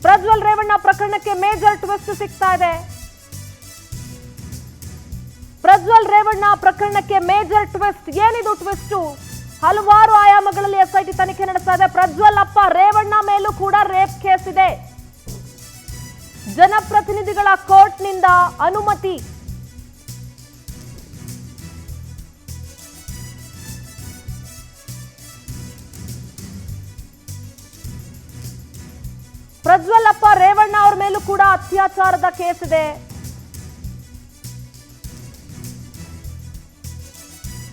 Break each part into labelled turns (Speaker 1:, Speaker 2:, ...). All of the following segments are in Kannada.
Speaker 1: ಪ್ರಜ್ವಲ್ ರೇವಣ್ಣ ಪ್ರಕರಣಕ್ಕೆ ಮೇಜರ್ ಟ್ವಿಸ್ಟ್ ಸಿಗ್ತಾ ಇದೆ. ಪ್ರಜ್ವಲ್ ರೇವಣ್ಣ ಪ್ರಕರಣಕ್ಕೆ ಮೇಜರ್ ಟ್ವಿಸ್ಟ್. ಏನಿದು ಟ್ವಿಸ್ಟ್? ಹಲವಾರು ಆಯಾಮಗಳಲ್ಲಿ ಎಸ್ಐಟಿ ತನಿಖೆ ನಡೆಸ್ತಾ ಇದೆ. ಪ್ರಜ್ವಲ್ ಅಪ್ಪ ರೇವಣ್ಣ ಮೇಲೂ ಕೂಡ ರೇಪ್ ಕೇಸ್ ಇದೆ. ಜನಪ್ರತಿನಿಧಿಗಳ ಕೋರ್ಟ್ನಿಂದ ಅನುಮತಿ. ಪ್ರಜ್ವಲ್ ಅಪ್ಪ ರೇವಣ್ಣ ಅವರ ಮೇಲೂ ಕೂಡ ಅತ್ಯಾಚಾರದ ಕೇಸ್ ಇದೆ.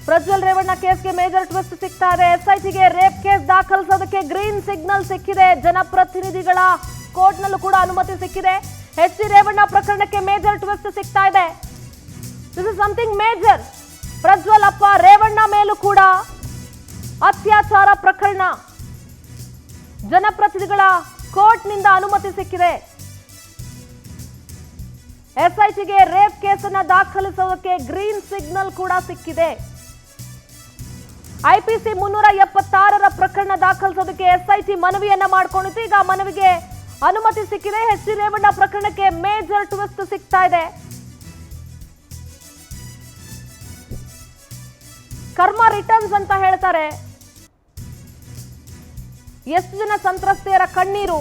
Speaker 1: ಪ್ರಜ್ವಲ್ ರೇವಣ್ಣ ಕೇಸ್ಗೆ ಮೇಜರ್ ಟ್ವಿಸ್ಟ್ ಸಿಗ್ತಾ ಇದೆ. ಎಸ್ಐಟಿಗೆ ರೇಪ್ ಕೇಸ್ ದಾಖಲಿಸೋದಕ್ಕೆ ಗ್ರೀನ್ ಸಿಗ್ನಲ್ ಸಿಕ್ಕಿದೆ. ಜನಪ್ರತಿನಿಧಿಗಳ ಕೋರ್ಟ್ನಲ್ಲೂ ಕೂಡ ಅನುಮತಿ ಸಿಕ್ಕಿದೆ. ಎಚ್ ಡಿ ರೇವಣ್ಣ ಪ್ರಕರಣಕ್ಕೆ ಮೇಜರ್ ಟ್ವಿಸ್ಟ್ ಸಿಗ್ತಾ ಇದೆ. This is something major. Prajwal ಅಪ್ಪ ರೇವಣ್ಣ ಮೇಲೂ ಕೂಡ ಅತ್ಯಾಚಾರ ಪ್ರಕರಣ. ಜನಪ್ರತಿನಿಧಿಗಳ ಕೋರ್ಟ್ನಿಂದ ಅನುಮತಿ ಸಿಕ್ಕಿದೆ. ಎಸ್ಐಟಿಗೆ ರೇಪ್ ಕೇಸನ್ನ ದಾಖಲಿಸೋದಕ್ಕೆ ಗ್ರೀನ್ ಸಿಗ್ನಲ್ ಕೂಡ ಸಿಕ್ಕಿದೆ. ಐಪಿಸಿ 376 ಪ್ರಕರಣ ದಾಖಲಿಸೋದಕ್ಕೆ ಎಸ್ಐಟಿ ಮನವಿಯನ್ನ ಮಾಡಿಕೊಂಡಿತ್ತು. ಈಗ ಮನವಿಗೆ ಅನುಮತಿ ಸಿಕ್ಕಿದೆ. ಎಚ್ ಡಿ ರೇವಣ್ಣ ಪ್ರಕರಣಕ್ಕೆ ಮೇಜರ್ ಟ್ವಿಸ್ಟ್ ಸಿಗ್ತಾ ಇದೆ. ಕರ್ಮ ರಿಟರ್ನ್ಸ್ ಅಂತ ಹೇಳ್ತಾರೆ. ಎಷ್ಟು ಜನ ಸಂತ್ರಸ್ತೆಯರ ಕಣ್ಣೀರು.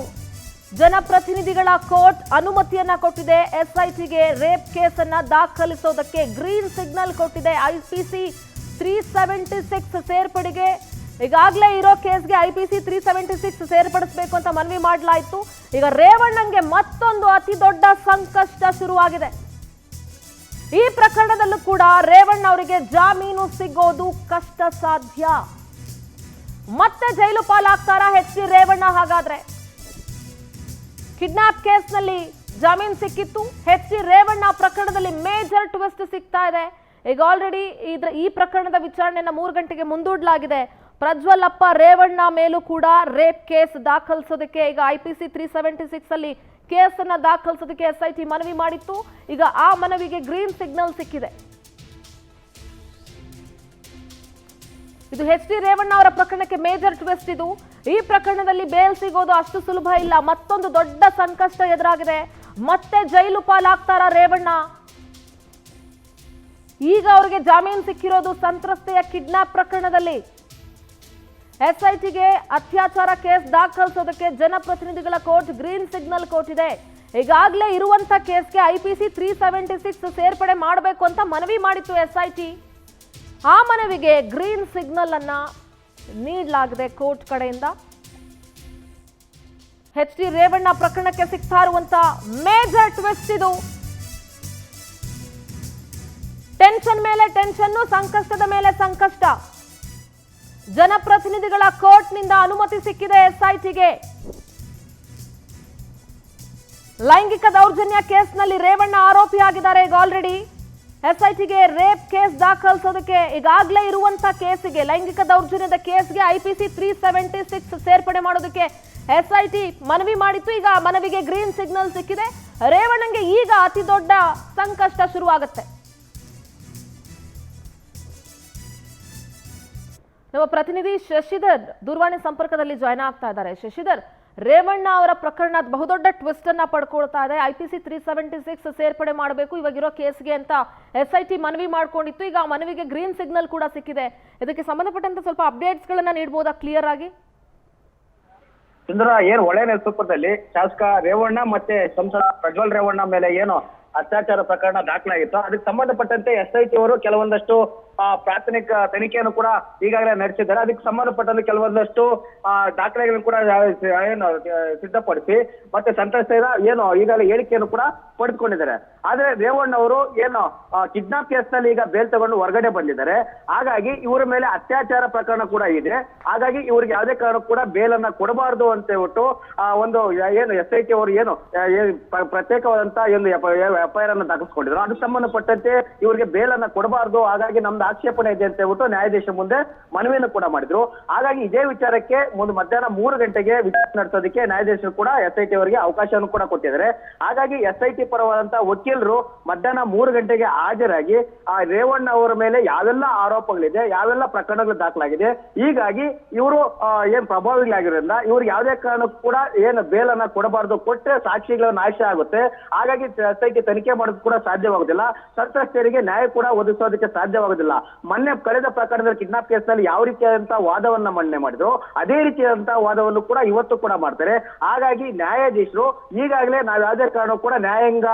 Speaker 1: ಜನಪ್ರತಿನಿಧಿಗಳ ಕೋರ್ಟ್ ಅನುಮತಿಯನ್ನ ಕೊಟ್ಟಿದೆ. ಎಸ್ಐಟಿಗೆ ರೇಪ್ ಕೇಸನ್ನ ದಾಖಲಿಸೋದಕ್ಕೆ ಗ್ರೀನ್ ಸಿಗ್ನಲ್ ಕೊಟ್ಟಿದೆ. ಐಪಿಸಿ 376 ಸೇರ್ಪಡೆಗೆ ಈಗಾಗಲೇ ಇರೋ ಕೇಸ್ಗೆ ಐಪಿಸಿ 376 ಸೇರ್ಪಡಿಸಬೇಕು ಅಂತ ಮನವಿ ಮಾಡಲಾಯಿತು. ಈಗ ರೇವಣ್ಣಂಗೆ ಮತ್ತೊಂದು ಅತಿ ದೊಡ್ಡ ಸಂಕಷ್ಟ ಶುರುವಾಗಿದೆ. ಈ ಪ್ರಕರಣದಲ್ಲೂ ಕೂಡ ರೇವಣ್ಣ ಅವರಿಗೆ ಜಾಮೀನು ಸಿಗೋದು ಕಷ್ಟ ಸಾಧ್ಯ. ಮತ್ತೆ ಜೈಲು ಪಾಲಾಗ್ತಾರಾ ಎಚ್ ಡಿ ರೇವಣ್ಣ? ಹಾಗಾದ್ರೆ ಕಿಡ್ನಾಪ್ ಕೇಸ್ನಲ್ಲಿ ಜಾಮೀನು ಸಿಕ್ಕಿತ್ತು. ಎಚ್ ಡಿ ರೇವಣ್ಣ ಪ್ರಕರಣದಲ್ಲಿ ಮೇಜರ್ ಟ್ವಿಸ್ಟ್ ಸಿಗ್ತಾ ಇದೆ. ಈಗ ಆಲ್ರೆಡಿ ಈ ಪ್ರಕರಣದ ವಿಚಾರಣೆಯನ್ನ 3 ಗಂಟೆಗೆ ಮುಂದೂಡಲಾಗಿದೆ. ಪ್ರಜ್ವಲ್ ಅಪ್ಪ ರೇವಣ್ಣ ಮೇಲೂ ಕೂಡ ರೇಪ್ ಕೇಸ್ ದಾಖಲಿಸೋದಕ್ಕೆ ಈಗ ಐಪಿಸಿ 376 ಅಲ್ಲಿ ಕೇಸನ್ನ ದಾಖಲಿಸೋದಕ್ಕೆ ಎಸ್ಐಟಿ ಮನವಿ ಮಾಡಿತ್ತು. ಈಗ ಆ ಮನವಿಗೆ ಗ್ರೀನ್ ಸಿಗ್ನಲ್ ಸಿಕ್ಕಿದೆ. ಇದು ಎಚ್ ಡಿ ರೇವಣ್ಣ ಅವರ ಪ್ರಕರಣಕ್ಕೆ ಮೇಜರ್ ಟ್ವಿಸ್ಟ್. ಇದು ಈ ಪ್ರಕರಣದಲ್ಲಿ ಬೇಲ್ ಸಿಗೋದು ಅಷ್ಟು ಸುಲಭ ಇಲ್ಲ. ಮತ್ತೊಂದು ದೊಡ್ಡ ಸಂಕಷ್ಟ ಎದುರಾಗಿದೆ. ಮತ್ತೆ ಜೈಲು ಪಾಲಾಗ್ತಾರ ರೇವಣ್ಣ? ಈಗ ಅವರಿಗೆ ಜಾಮೀನು ಸಿಕ್ಕಿರೋದು ಸಂತ್ರಸ್ತೆಯ ಕಿಡ್ನಾಪ್ ಪ್ರಕರಣದಲ್ಲಿ. ಎಸ್ಐಟಿಗೆ ಅತ್ಯಾಚಾರ ಕೇಸ್ ದಾಖಲಿಸೋದಕ್ಕೆ ಜನಪ್ರತಿನಿಧಿಗಳ ಕೋರ್ಟ್ ಗ್ರೀನ್ ಸಿಗ್ನಲ್ ಕೊಟ್ಟಿದೆ. ಈಗಾಗಲೇ ಇರುವಂತ ಕೇಸ್ಗೆ ಐಪಿಸಿ 376 ಸೇರ್ಪಡೆ ಮಾಡಬೇಕು ಅಂತ ಮನವಿ ಮಾಡಿತ್ತು ಎಸ್ಐಟಿ. ಆ ಮನವಿಗೆ ಗ್ರೀನ್ ಸಿಗ್ನಲ್ ಅನ್ನ ನೀಡಲಾಗಿದೆ ಕೋರ್ಟ್ ಕಡೆಯಿಂದ. ಎಚ್ ಡಿ ರೇವಣ್ಣ ಪ್ರಕರಣಕ್ಕೆ ಸಿಗ್ತಾ ಇರುವಂತ ಮೇಜರ್ ಟ್ವಿಸ್ಟ್ ಇದು. ಟೆನ್ಷನ್ ಮೇಲೆ ಟೆನ್ಷನ್, ಸಂಕಷ್ಟದ ಮೇಲೆ ಸಂಕಷ್ಟ. ಜನಪ್ರತಿನಿಧಿಗಳ ಕೋರ್ಟ್ನಿಂದ ಅನುಮತಿ ಸಿಕ್ಕಿದೆ ಎಸ್ಐಟಿಗೆ. ಲೈಂಗಿಕ ದೌರ್ಜನ್ಯ ಕೇಸ್ನಲ್ಲಿ ರೇವಣ್ಣ ಆರೋಪಿಯಾಗಿದ್ದಾರೆ. ಈಗ ಆಲ್ರೆಡಿ ಎಸ್ಐಟಿಗೆ ರೇಪ್ ಕೇಸ್ ದಾಖಲಿಸೋದಕ್ಕೆ ಈಗಾಗಲೇ ಇರುವಂತಹ ಕೇಸಿಗೆ, ಲೈಂಗಿಕ ದೌರ್ಜನ್ಯದ ಕೇಸ್ಗೆ ಐಪಿಸಿ 376 ಸೇರ್ಪಡೆ ಮಾಡೋದಕ್ಕೆ ಎಸ್ಐಟಿ ಮನವಿ ಮಾಡಿತ್ತು. ಈಗ ಮನವಿಗೆ ಗ್ರೀನ್ ಸಿಗ್ನಲ್ ಸಿಕ್ಕಿದೆ. ರೇವಣ್ಣಂಗೆ ಈಗ ಅತಿ ದೊಡ್ಡ ಸಂಕಷ್ಟ ಶುರುವಾಗುತ್ತೆ. ನಮ್ಮ ಪ್ರತಿನಿಧಿ ಶಶಿಧರ್ ದೂರವಾಣಿ ಸಂಪರ್ಕದಲ್ಲಿ ಜಾಯ್ನ್ ಆಗ್ತಾ ಇದ್ದಾರೆ. ಶಶಿಧರ್, ರೇವಣ್ಣ ಅವರ ಪ್ರಕರಣ ಬಹುದೊಡ್ಡ ಟ್ವಿಸ್ಟ್ ಅನ್ನ ಪಡ್ಕೊಳ್ತಾ ಇದೆ. ಐಪಿಸಿ 376 ಸೇರ್ಪಡೆ ಮಾಡಬೇಕು ಇವಾಗಿರೋ ಕೇಸ್ಗೆ ಅಂತ ಎಸ್ಐಟಿ ಮನವಿ ಮಾಡ್ಕೊಂಡಿತ್ತು. ಈಗ ಮನವಿಗೆ ಗ್ರೀನ್ ಸಿಗ್ನಲ್ ಕೂಡ ಸಿಕ್ಕಿದೆ. ಇದಕ್ಕೆ ಸಂಬಂಧಪಟ್ಟಂತೆ ಸ್ವಲ್ಪ ಅಪ್ಡೇಟ್ಸ್ ಗಳನ್ನ ನೀಡಬಹುದಾ ಕ್ಲಿಯರ್ ಆಗಿ?
Speaker 2: ಸುಂದರ, ಏನ್ ಒಳ್ಳೆ ನೇತೃತ್ವದಲ್ಲಿ ಶಾಸಕ ರೇವಣ್ಣ ಮತ್ತೆ ಸಂಸದ ಪ್ರಜ್ವಲ್ ರೇವಣ್ಣ ಮೇಲೆ ಏನು ಅತ್ಯಾಚಾರ ಪ್ರಕರಣ ದಾಖಲಾಗಿತ್ತು, ಅದಕ್ಕೆ ಸಂಬಂಧಪಟ್ಟಂತೆ ಎಸ್ಐಟಿ ಅವರು ಕೆಲವೊಂದಷ್ಟು ಪ್ರಾಥಮಿಕ ತನಿಖೆಯನ್ನು ಕೂಡ ಈಗಾಗಲೇ ನಡೆಸಿದ್ದಾರೆ. ಅದಕ್ಕೆ ಸಂಬಂಧಪಟ್ಟಂತೆ ಕೆಲವೊಂದಷ್ಟು ದಾಖಲೆಗಳನ್ನು ಕೂಡ ಏನು ಸಿದ್ಧಪಡಿಸಿ ಮತ್ತೆ ಸಂತ್ರಸ್ತೆಯ ಏನು ಈಗಾಗಲೇ ಹೇಳಿಕೆಯನ್ನು ಕೂಡ ಪಡೆದುಕೊಂಡಿದ್ದಾರೆ. ಆದ್ರೆ ರೇವಣ್ಣ ಅವರು ಏನು ಕಿಡ್ನಾಪ್ ಕೇಸ್ ನಲ್ಲಿ ಈಗ ಬೇಲ್ ತಗೊಂಡು ಹೊರಗಡೆ ಬಂದಿದ್ದಾರೆ. ಹಾಗಾಗಿ ಇವರ ಮೇಲೆ ಅತ್ಯಾಚಾರ ಪ್ರಕರಣ ಕೂಡ ಇದೆ. ಹಾಗಾಗಿ ಇವರಿಗೆ ಯಾವುದೇ ಕಾರಣಕ್ಕೂ ಕೂಡ ಬೇಲನ್ನ ಕೊಡಬಾರದು ಅಂತ ಹೇಳ್ಬಿಟ್ಟು ಒಂದು ಏನು ಎಸ್ಐಟಿ ಅವರು ಏನು ಪ್ರತ್ಯೇಕವಾದಂತ ಒಂದು ಎಫ್ಐಆರ್ ಅನ್ನು ದಾಖಲಿಸಿಕೊಂಡಿದ್ರು. ಅದಕ್ಕೆ ಸಂಬಂಧಪಟ್ಟಂತೆ ಇವರಿಗೆ ಬೇಲನ್ನ ಕೊಡಬಾರದು, ಹಾಗಾಗಿ ನಮ್ದು ಆಕ್ಷೇಪಣೆ ಇದೆ ಅಂತ ಹೇಳ್ಬಿಟ್ಟು ನ್ಯಾಯಾಧೀಶ ಮುಂದೆ ಮನವಿಯನ್ನು ಕೂಡ ಮಾಡಿದ್ರು. ಹಾಗಾಗಿ ಇದೇ ವಿಚಾರಕ್ಕೆ ಮಧ್ಯಾಹ್ನ 3 ಗಂಟೆಗೆ ವಿಚಾರಣೆ ನಡೆಸೋದಕ್ಕೆ ನ್ಯಾಯಾಧೀಶರು ಕೂಡ SIT ಅವರಿಗೆ ಅವಕಾಶವನ್ನು ಕೂಡ ಕೊಟ್ಟಿದ್ದಾರೆ. ಹಾಗಾಗಿ SIT ಪರವಾದಂತಹ ವಕೀಲರು ಮಧ್ಯಾಹ್ನ 3 ಗಂಟೆಗೆ ಹಾಜರಾಗಿ ಆ ರೇವಣ್ಣ ಅವರ ಮೇಲೆ ಯಾವೆಲ್ಲ ಆರೋಪಗಳಿದೆ, ಯಾವೆಲ್ಲ ಪ್ರಕರಣಗಳು ದಾಖಲಾಗಿದೆ, ಹೀಗಾಗಿ ಇವರು ಏನ್ ಪ್ರಭಾವಿಗಳಾಗಿರೋದ್ರಿಂದ ಇವ್ರಿಗೆ ಯಾವುದೇ ಕಾರಣಕ್ಕೂ ಕೂಡ ಏನು ಬೇಲನ್ನ ಕೊಡಬಾರದು, ಕೊಟ್ಟರೆ ಸಾಕ್ಷಿಗಳ ನಾಶ ಆಗುತ್ತೆ. ಹಾಗಾಗಿ SIT ತನಿಖೆ ಮಾಡೋದು ಕೂಡ ಸಾಧ್ಯವಾಗುದಿಲ್ಲ, ಸಂತ್ರಸ್ತರಿಗೆ ನ್ಯಾಯ ಕೂಡ ಒದಗಿಸೋದಕ್ಕೆ ಸಾಧ್ಯವಾಗುದಿಲ್ಲ. ಮೊನ್ನೆ ಕಳೆದ ಪ್ರಕರಣದಲ್ಲಿ ಕಿಡ್ನಾಪ್ ಕೇಸ್ನಲ್ಲಿ ಯಾವ ರೀತಿಯಾದಂತಹ ವಾದವನ್ನ ಮಂಡನೆ ಮಾಡಿದ್ರು ಅದೇ ರೀತಿಯಾದಂತಹ ವಾದವನ್ನು ಕೂಡ ಇವತ್ತು ಕೂಡ ಮಾಡ್ತಾರೆ. ಹಾಗಾಗಿ ನ್ಯಾಯಾಧೀಶರು ಈಗಾಗಲೇ ನಾವು ಯಾವುದೇ ಕಾರಣ ಕೂಡ ನ್ಯಾಯಾಂಗ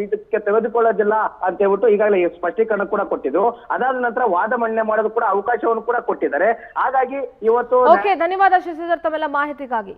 Speaker 2: ಇದಕ್ಕೆ ತೆಗೆದುಕೊಳ್ಳೋದಿಲ್ಲ ಅಂತ ಹೇಳ್ಬಿಟ್ಟು ಈಗಾಗಲೇ ಸ್ಪಷ್ಟೀಕರಣ ಕೂಡ ಕೊಟ್ಟಿದ್ರು. ಅದಾದ ನಂತರ ವಾದ ಮಂಡನೆ ಮಾಡೋದು ಕೂಡ ಅವಕಾಶವನ್ನು ಕೂಡ ಕೊಟ್ಟಿದ್ದಾರೆ. ಹಾಗಾಗಿ ಇವತ್ತು
Speaker 1: ಧನ್ಯವಾದ ಶಶಿಧರ್ ತಮ್ಮೆಲ್ಲ ಮಾಹಿತಿಗಾಗಿ.